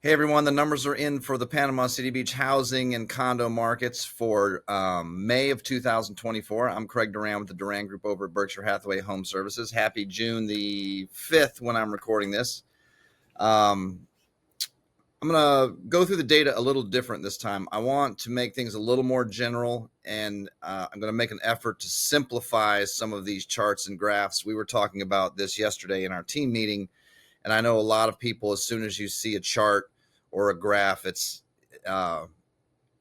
Hey everyone, the numbers are in for the Panama City Beach housing and condo markets for May of 2024. I'm Craig Duran with the Duran Group over at Berkshire Hathaway Home Services. Happy June the 5th when I'm recording this. Um, I'm going to go through the data a little different this time. I want to make things a little more general, and I'm going to make an effort to simplify some of these charts and graphs. We were talking about this yesterday in our team meeting, and I know a lot of people, as soon as you see a chart or a graph, it's uh,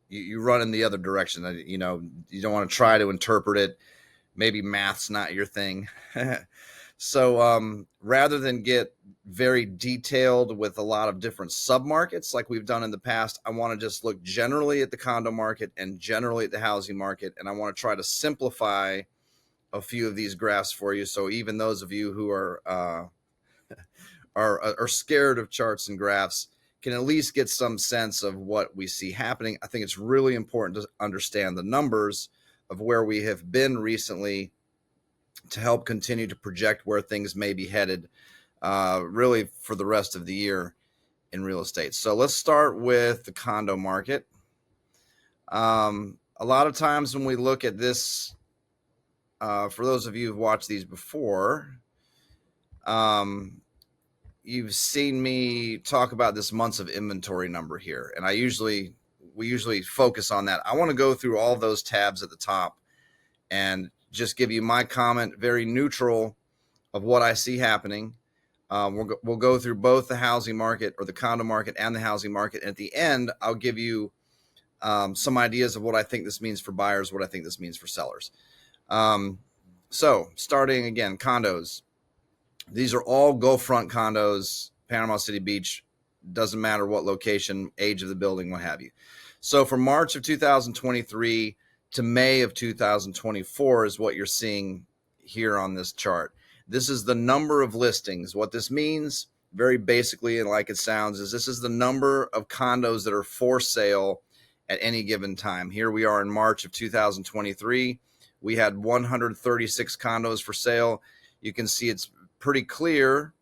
you run in the other direction. You don't want to try to interpret it. Maybe math's not your thing. So rather than get very detailed with a lot of different submarkets like we've done in the past, I want to just look generally at the condo market and generally at the housing market, and I want to try to simplify a few of these graphs for you. So even those of you who are scared of charts and graphs can at least get some sense of what we see happening. I think it's really important to understand the numbers of where we have been recently to help continue to project where things may be headed really for the rest of the year in real estate. So let's start with the condo market. A lot of times when we look at this, for those of you who've watched these before, you've seen me talk about this months of inventory number here, and we usually focus on that. I want to go through all those tabs at the top and just give you my comment, very neutral, of what I see happening. We'll go through both the housing market or the condo market and the housing market. And at the end, I'll give you some ideas of what I think this means for buyers, what I think this means for sellers. So starting again, condos. These are all Go Front condos, Panama City Beach. Doesn't matter what location, age of the building, what have you. So from March of 2023 to May of 2024 is what you're seeing here on this chart. This is the number of listings. What this means, very basically, and like it sounds, is this is the number of condos that are for sale at any given time. Here we are in March of 2023. We had 136 condos for sale. You can see it's pretty clear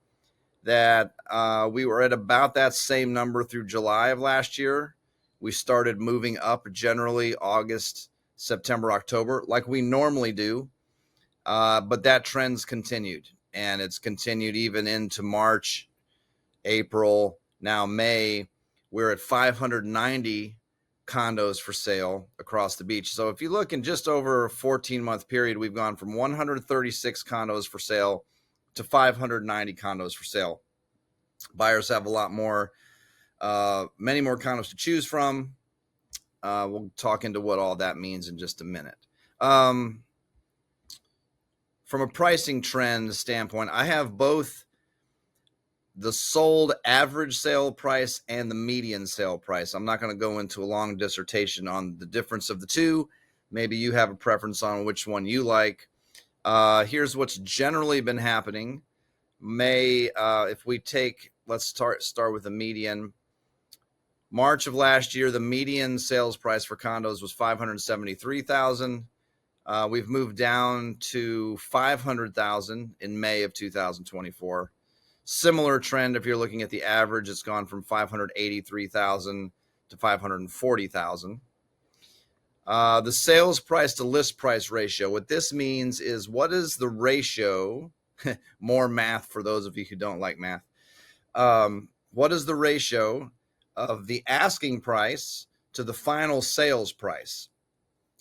that we were at about that same number through July of last year. We started moving up generally August, September, October, like we normally do. But that trend's continued, and it's continued even into March, April, now May. We're at 590 condos for sale across the beach. So if you look in just over a 14-month period, we've gone from 136 condos for sale to 590 condos for sale. Buyers have a lot more, many more condos to choose from. We'll talk into what all that means in just a minute. From a pricing trend standpoint, I have both the sold average sale price and the median sale price. I'm not going to go into a long dissertation on the difference of the two. Maybe you have a preference on which one you like. Here's what's generally been happening. If we take, let's start with the median. March of last year, the median sales price for condos was $573,000. We've moved down to $500,000 in May of 2024. Similar trend if you're looking at the average. It's gone from $583,000 to $540,000. The sales price to list price ratio. What this means is, what is the ratio? More math for those of you who don't like math. What is the ratio of the asking price to the final sales price?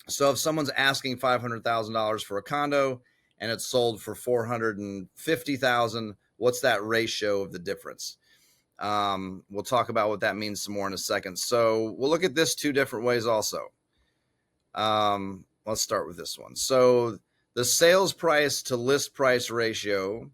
So if someone's asking $500,000 for a condo and it's sold for $450,000, what's that ratio of the difference? We'll talk about what that means some more in a second. So we'll look at this two different ways also. Let's start with this one. So the sales price to list price ratio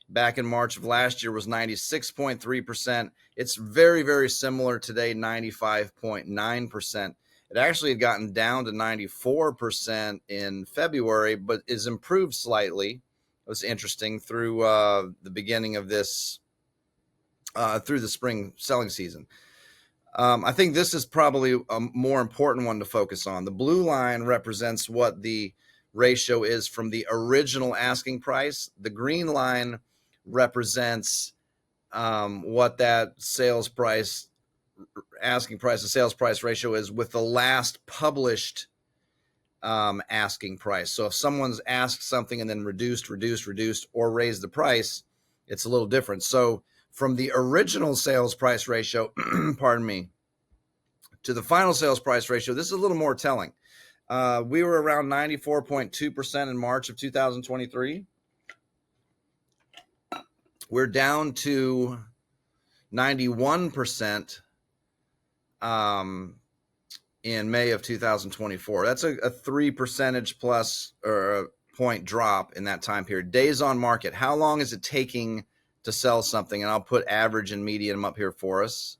back in March of last year was 96.3%. It's very, very similar today, 95.9%. It actually had gotten down to 94% in February, but is improved slightly. It was interesting through the beginning of this, through the spring selling season. I think this is probably a more important one to focus on. The blue line represents what the ratio is from the original asking price. The green line represents what that sales price asking price to sales price ratio is with the last published asking price. So if someone's asked something and then reduced, or raised the price, it's a little different. So from the original sales price ratio, pardon me, to the final sales price ratio, this is a little more telling. We were around 94.2% in March of 2023. We're down to 91% in May of 2024. That's a 3 percentage plus or a point drop in that time period. Days on market. How long is it taking to sell something? And I'll put average and median up here for us.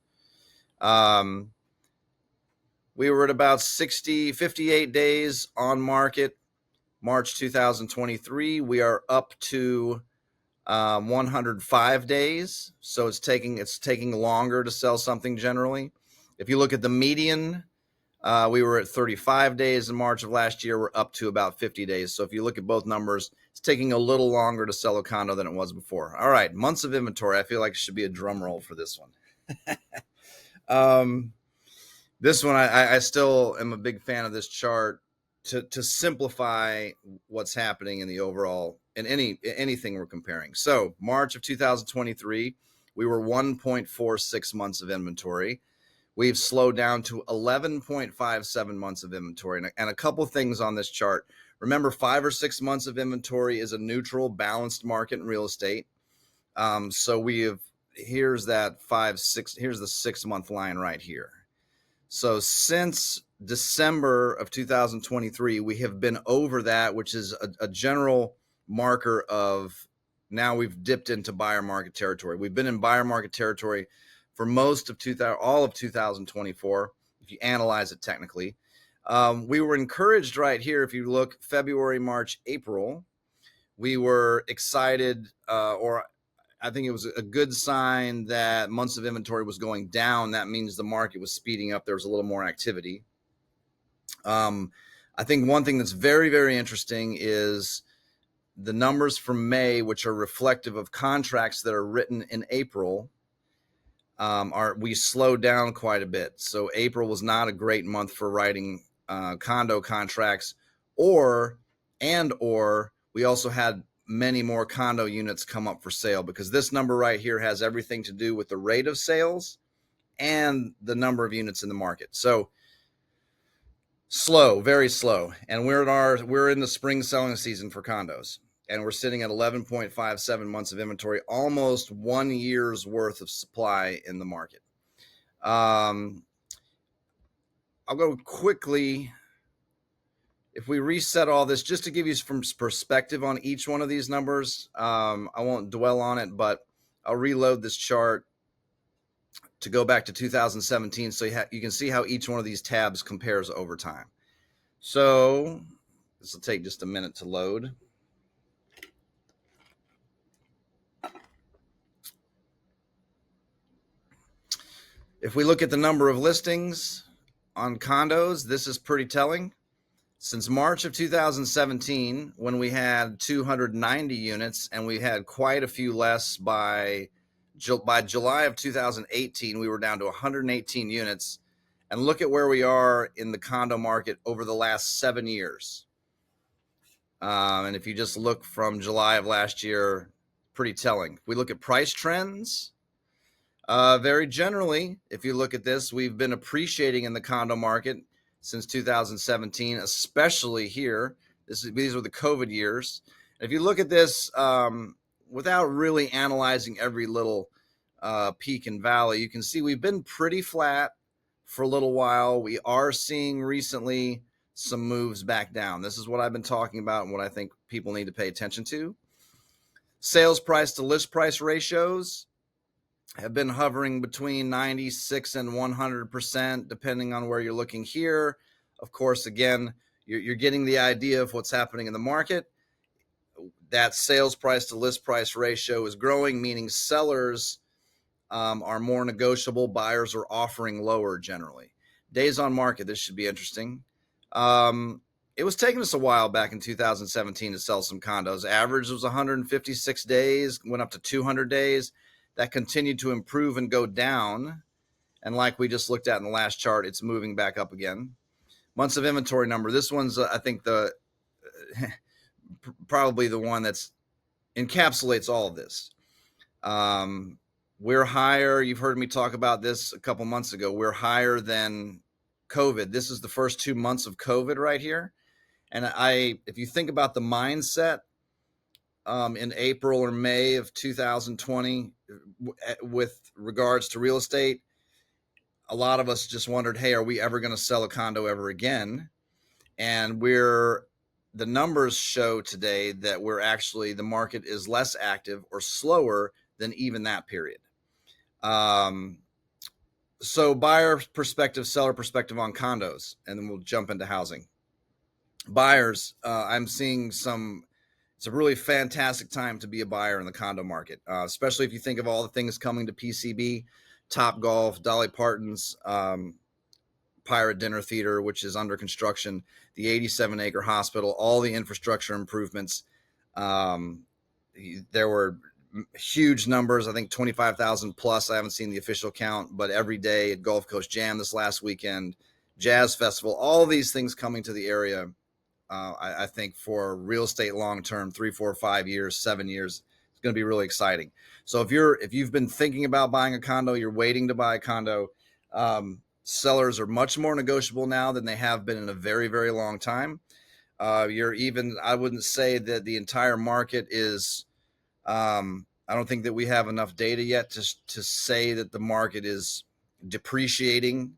We were at about 58 days on market, March 2023. We are up to 105 days. So it's taking longer to sell something generally. If you look at the median, we were at 35 days in March of last year. We're up to about 50 days. So if you look at both numbers, it's taking a little longer to sell a condo than it was before. All right, months of inventory. I feel like it should be a drum roll for this one. This one, I still am a big fan of this chart to simplify what's happening in the overall, in anything we're comparing. So March of 2023, we were 1.46 months of inventory. We've slowed down to 11.57 months of inventory. And a couple things on this chart. Remember, 5 or 6 months of inventory is a neutral, balanced market in real estate. So here's the 6-month line right here. So since December of 2023, we have been over that, which is a general marker of now we've dipped into buyer market territory. We've been in buyer market territory for most of all of 2024, if you analyze it technically. We were encouraged right here. If you look February, March, April, we were excited, or I think it was a good sign that months of inventory was going down. That means the market was speeding up. There was a little more activity. I think one thing that's very, very interesting is the numbers from May, which are reflective of contracts that are written in April. We slowed down quite a bit. So April was not a great month for writing condo contracts, or we also had many more condo units come up for sale, because this number right here has everything to do with the rate of sales and the number of units in the market. So slow, very slow. And we're in the spring selling season for condos, and we're sitting at 11.57 months of inventory, almost 1 year's worth of supply in the market. I'll go quickly. If we reset all this, just to give you some perspective on each one of these numbers, I won't dwell on it, but I'll reload this chart to go back to 2017 so you can see how each one of these tabs compares over time. So this will take just a minute to load. If we look at the number of listings on condos, this is pretty telling. Since March of 2017, when we had 290 units, and we had quite a few less by July of 2018, we were down to 118 units. And look at where we are in the condo market over the last 7 years. And if you just look from July of last year, pretty telling. If we look at price trends, very generally, if you look at this, we've been appreciating in the condo market since 2017, especially here. These were the COVID years. If you look at this without really analyzing every little peak and valley, you can see we've been pretty flat for a little while. We are seeing recently some moves back down. This is what I've been talking about and what I think people need to pay attention to. Sales price to list price ratios have been hovering between 96 and 100%, depending on where you're looking here. Of course, again, you're getting the idea of what's happening in the market. That sales price to list price ratio is growing, meaning sellers are more negotiable. Buyers are offering lower generally. Days on market, this should be interesting. It was taking us a while back in 2017 to sell some condos. Average was 156 days, went up to 200 days. That continued to improve and go down And like we just looked at in the last chart, it's moving back up again. Months of inventory number. This one's, I think, the probably the one that's encapsulates all of this. We're higher. You've heard me talk about this a couple months ago. We're higher than COVID. This is the first 2 months of COVID right here. And if you think about the mindset in April or May of 2020 with regards to real estate, a lot of us just wondered, hey, are we ever going to sell a condo ever again? And the numbers show today that the market is less active or slower than even that period. So buyer perspective, seller perspective on condos, and then we'll jump into housing. Buyers, I'm seeing it's a really fantastic time to be a buyer in the condo market, especially if you think of all the things coming to PCB, Topgolf, Dolly Parton's Pirate Dinner Theater, which is under construction, the 87-acre hospital, all the infrastructure improvements. There were huge numbers, I think 25,000 plus. I haven't seen the official count, but every day at Gulf Coast Jam this last weekend, Jazz Festival, all these things coming to the area. I think for real estate long-term, 3, 4, 5 years, 7 years, it's going to be really exciting. So if you've been thinking about buying a condo, you're waiting to buy a condo, sellers are much more negotiable now than they have been in a very, very long time. I wouldn't say that the entire market is, I don't think that we have enough data yet to say that the market is depreciating.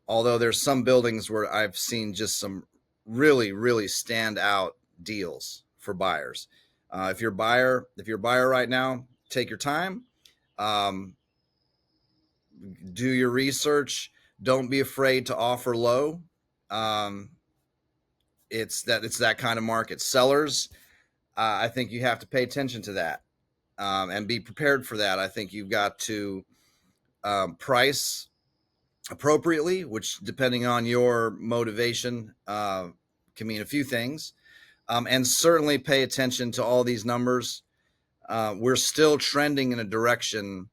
Although there's some buildings where I've seen just some really, really stand out deals for buyers. If you're a buyer right now, take your time, do your research. Don't be afraid to offer low. It's that kind of market. Sellers, I think you have to pay attention to that and be prepared for that. I think you've got to price appropriately, which depending on your motivation can mean a few things, and certainly pay attention to all these numbers. We're still trending in a direction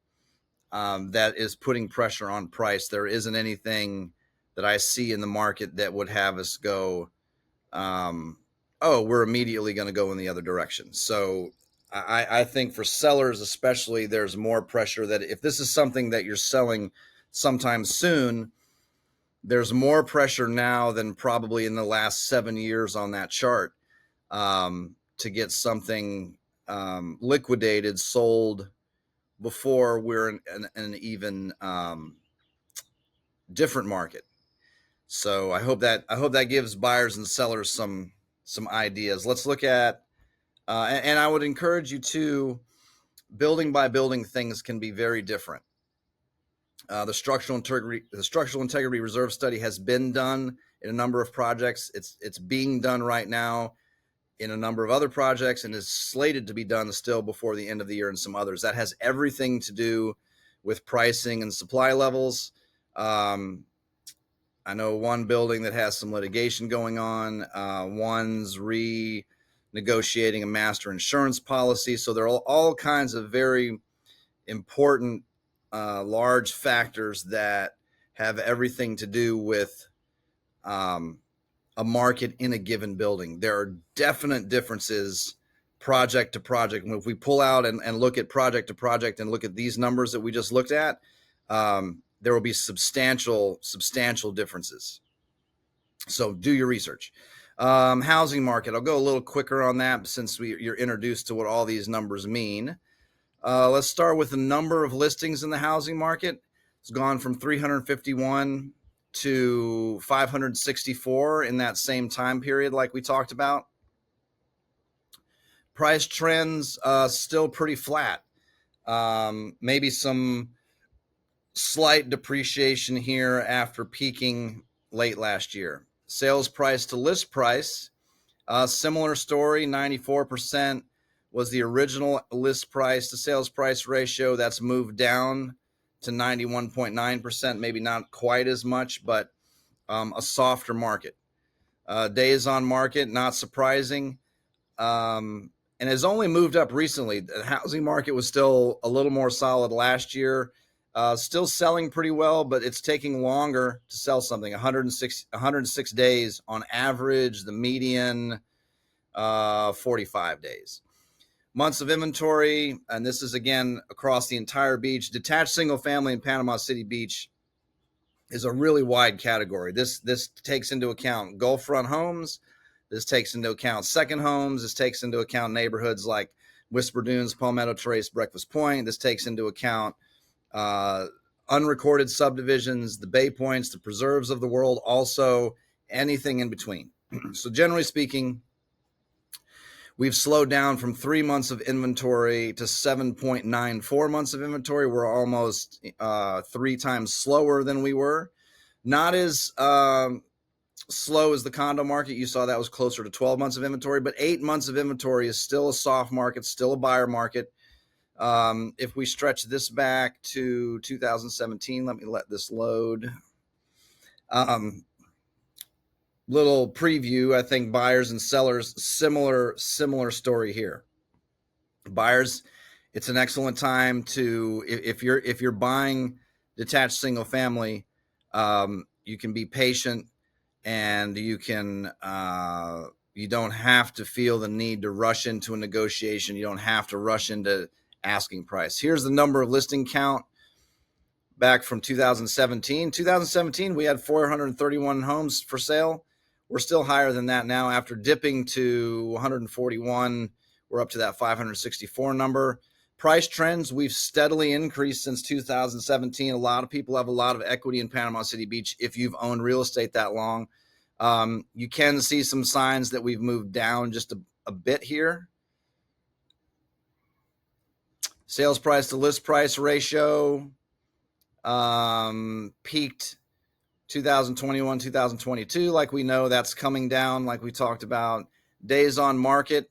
that is putting pressure on price. There isn't anything that I see in the market that would have us go, we're immediately going to go in the other direction. So I think for sellers especially, there's more pressure that if this is something that you're selling sometime soon, there's more pressure now than probably in the last 7 years on that chart to get something liquidated, sold before we're in an even different market. So I hope that gives buyers and sellers some ideas. Let's look at, and I would encourage you to, building by building, things can be very different. The structural integrity reserve study has been done in a number of projects. It's being done right now in a number of other projects and is slated to be done still before the end of the year in some others. That has everything to do with pricing and supply levels. I know one building that has some litigation going on. One's renegotiating a master insurance policy. So there are all kinds of very important large factors that have everything to do with a market in a given building. There are definite differences project to project. And if we pull out and look at project to project and look at these numbers that we just looked at, there will be substantial differences. So do your research. Housing market, I'll go a little quicker on that since you're introduced to what all these numbers mean. Let's start with the number of listings in the housing market. It's gone from 351 to 564 in that same time period like we talked about. Price trends still pretty flat. Maybe some slight depreciation here after peaking late last year. Sales price to list price, similar story, 94% was the original list price to sales price ratio. That's moved down to 91.9%, maybe not quite as much, but a softer market. Days on market, not surprising, and has only moved up recently. The housing market was still a little more solid last year. Still selling pretty well, but it's taking longer to sell something. 106 days on average. The median 45 days. Months of inventory, and this is again across the entire beach. Detached single family in Panama City Beach is a really wide category. This takes into account Gulf front homes. This takes into account second homes. This takes into account neighborhoods like Whisper Dunes, Palmetto Trace, Breakfast Point. This takes into account unrecorded subdivisions, the Bay Points, the preserves of the world, also anything in between. So generally speaking, we've slowed down from 3 months of inventory to 7.94 months of inventory. We're almost 3 times slower than we were. Not as slow as the condo market. You saw that was closer to 12 months of inventory, but 8 months of inventory is still a soft market, still a buyer market. If we stretch this back to 2017, let me let this load. Little preview. I think buyers and sellers, similar story here. Buyers, it's an excellent time to, if you're buying detached single family, you can be patient, and you can you don't have to feel the need to rush into a negotiation. You don't have to rush into asking price. Here's the number of listing count back from 2017. 2017, we had 431 homes for sale. We're still higher than that now. After dipping to 141, we're up to that 564 number. Price trends, we've steadily increased since 2017. A lot of people have a lot of equity in Panama City Beach if you've owned real estate that long. You can see some signs that we've moved down just a bit here. Sales price to list price ratio peaked 2021, 2022. Like we know, that's coming down, like we talked about. Days on market,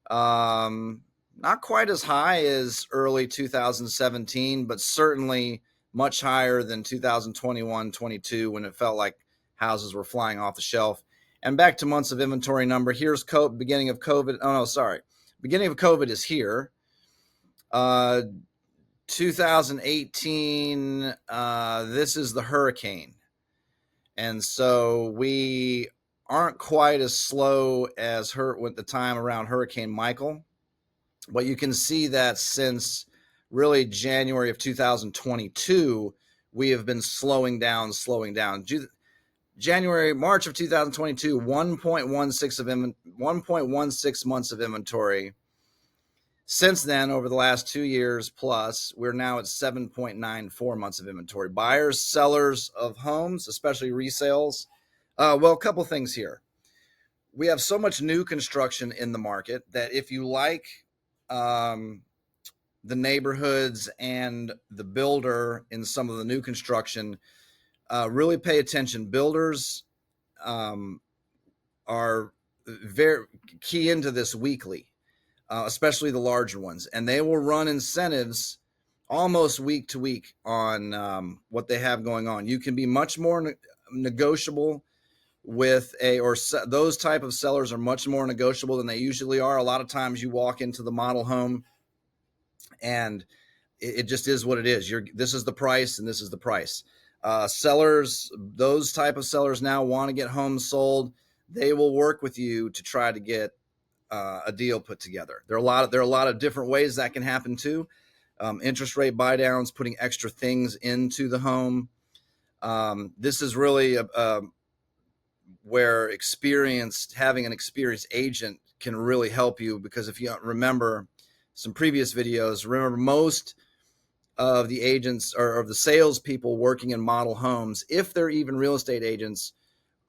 not quite as high as early 2017, but certainly much higher than 2021, 22, when it felt like houses were flying off the shelf. And back to months of inventory number. Here's beginning of COVID. Oh, no, sorry. Beginning of COVID is here. 2018, this is the hurricane. And so we aren't quite as slow as with the time around Hurricane Michael. But you can see that since really January of 2022, we have been slowing down. March of 2022, 1.16 months of inventory. Since then, over the last 2 years plus, we're now at 7.94 months of inventory. Buyers, sellers of homes, especially resales. Well, a couple things here. We have so much new construction in the market that if you like the neighborhoods and the builder in some of the new construction, really pay attention. Builders are very key into this weekly. Especially the larger ones, and they will run incentives almost week to week on what they have going on. You can be much more negotiable with those type of sellers are much more negotiable than they usually are. A lot of times you walk into the model home and it just is what it is. This is the price and this is the price. Sellers, those type of sellers now want to get homes sold. They will work with you to try to get a deal put together. There are a lot of different ways that can happen too. Interest rate buy downs, putting extra things into the home. This is really where having an experienced agent can really help you, because if you remember some previous videos, most of the agents or of the salespeople working in model homes, if they're even real estate agents,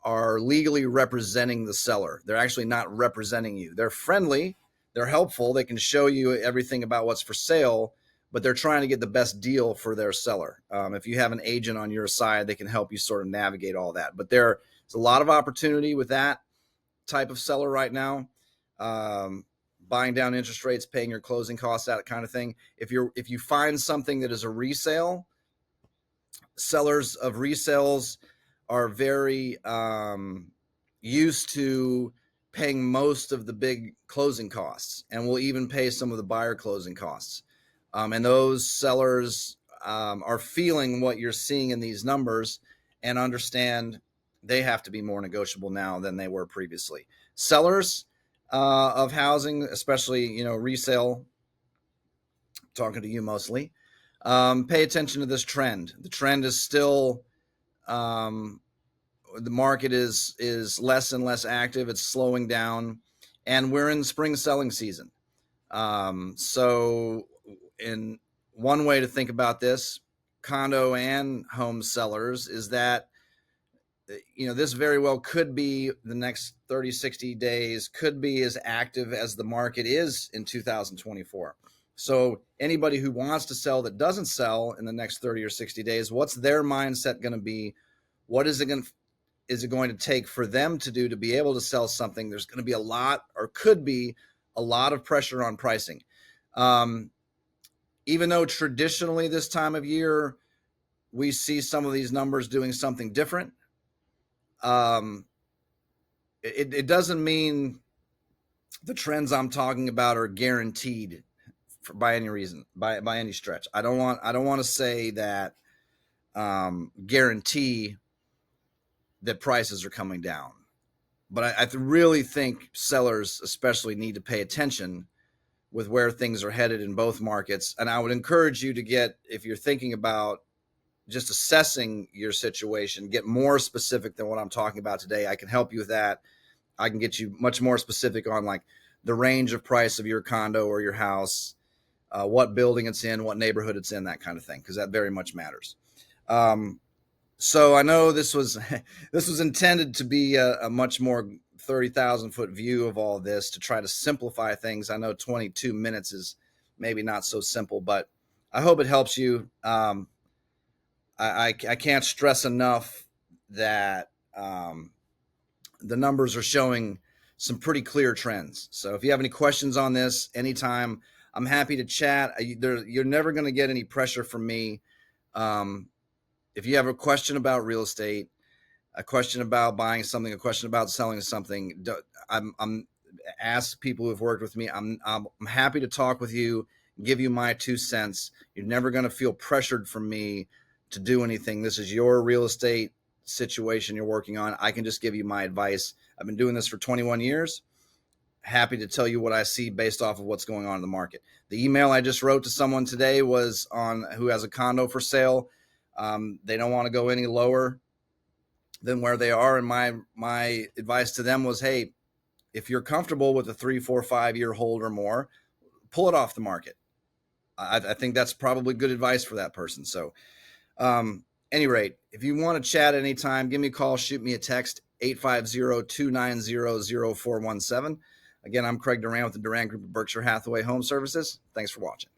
are legally representing the seller. They're actually not representing you. They're friendly, they're helpful, they can show you everything about what's for sale, but they're trying to get the best deal for their seller. If you have an agent on your side, they can help you sort of navigate all that. But there's a lot of opportunity with that type of seller right now. Buying down interest rates, paying your closing costs, that kind of thing. If you find something that is a resale, sellers of resales are very used to paying most of the big closing costs, and will even pay some of the buyer closing costs. And those sellers are feeling what you're seeing in these numbers and understand they have to be more negotiable now than they were previously. Sellers of housing, especially resale, talking to you mostly, pay attention to this trend. The trend is still the market is less and less active. It's slowing down, and we're in spring selling season. So, in one way to think about this, condo and home sellers, is that this very well could be the next 30, 60 days, could be as active as the market is in 2024. So anybody who wants to sell that doesn't sell in the next 30 or 60 days, what's their mindset going to be? What is it going to take for them to do to be able to sell something? There's going to be a lot, or could be a lot, of pressure on pricing. Even though traditionally this time of year we see some of these numbers doing something different, it doesn't mean the trends I'm talking about are guaranteed by any reason, by any stretch. I don't want to say that guarantee that prices are coming down, but I really think sellers especially need to pay attention with where things are headed in both markets. And I would encourage you to if you're thinking about just assessing your situation, get more specific than what I'm talking about today. I can help you with that. I can get you much more specific on like the range of price of your condo or your house, what building it's in, what neighborhood it's in, that kind of thing, because that very much matters. So I know this was intended to be a much more 30,000 foot view of all this, to try to simplify things. I know 22 minutes is maybe not so simple, but I hope it helps you. I can't stress enough that the numbers are showing some pretty clear trends. So if you have any questions on this anytime, I'm happy to chat. You're never going to get any pressure from me. If you have a question about real estate, a question about buying something, a question about selling something, I'm ask people who've worked with me. I'm happy to talk with you, give you my 2 cents. You're never going to feel pressured from me to do anything. This is your real estate situation you're working on. I can just give you my advice. I've been doing this for 21 years. Happy to tell you what I see based off of what's going on in the market. The email I just wrote to someone today was on who has a condo for sale. They don't want to go any lower than where they are. And my advice to them was, hey, if you're comfortable with a 3, 4, 5 year hold or more, pull it off the market. I think that's probably good advice for that person. So, any rate, if you want to chat anytime, give me a call, shoot me a text, 850-290-0417. Again, I'm Craig Duran with the Duran Group of Berkshire Hathaway Home Services. Thanks for watching.